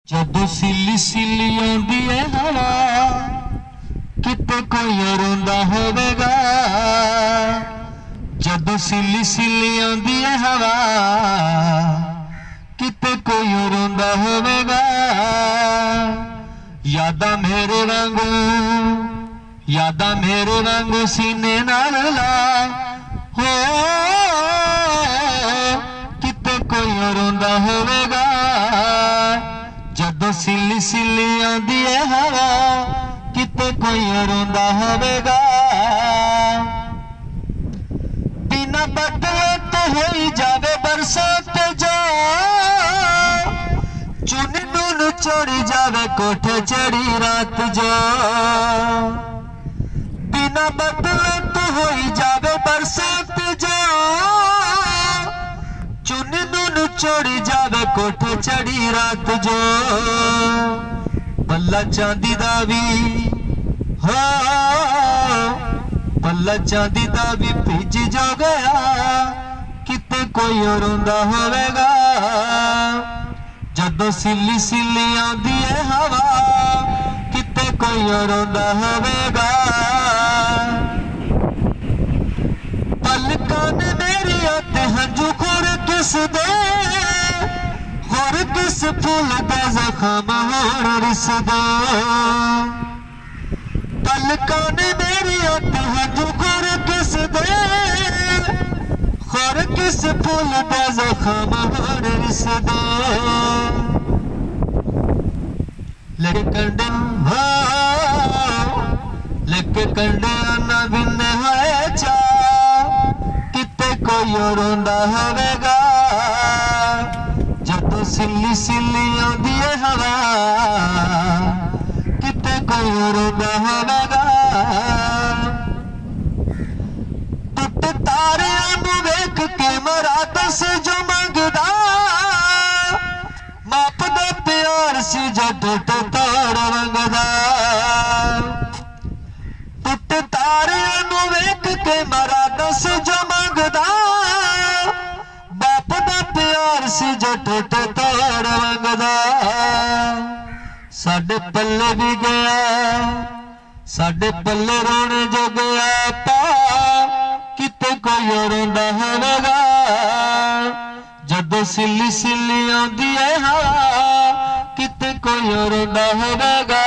जदों सिली सिली आउंदी है हवा किते कोई रोंदा होवेगा। जदों सिली सिली आउंदी है हवा किते कोई रोंदा होवेगा। यादां मेरे वांगू सीने नाल ला हो किते कोई रोंदा होवेगा। जदों सिली सिली आउंदी है हवा किते कोई रोंदा होवेगा। बिना बदले तो होई जावे बरसात जो चुन नून चढ़ी जावे कोठे चढ़ी रात जो। बिना बदले तो होई जावे बरसात जो चुन नून चढ़ी जावे कोठे चढ़ी रात जो। पल्ला चांदी दा भी हो पल्ला चांदी दा भी भीज जो गया किते कोई रोंदा होवेगा। जदों सिली सिली आउंदी है हवा किते कोई रोंदा होवेगा। पलकां ने मेरियां ते हंझू खुर किस दे होर किस फूल दा जख्म होर रिस दे। पलकां ने मेरियां ते हंझू खुर किस दे होर किस फूल दा जख्म होर रिस दे। लड़के कंडे हो लड़के कंडे ना बिन है चा किते कोई रोंदा होवेगा। जदों सिली सिली आउंदी है हवा किते कोई रोंदा होवेगा। टुट तारियां नूं वेख के मरा दस जो मंगदा माप दा प्यार सी जो टुट तार मंगदा। टुट तारियां नूं वेख के मरा दस जो मंगदा बाप दा प्यार सी जो टुट तार मंगदा। साडे पल्ले भी गया साडे पल्ले रोने जो गया पा किते कोई रोंदा होवेगा। जदों सिली सिली आउंदी है हवा किते कोई रोंदा होवेगा।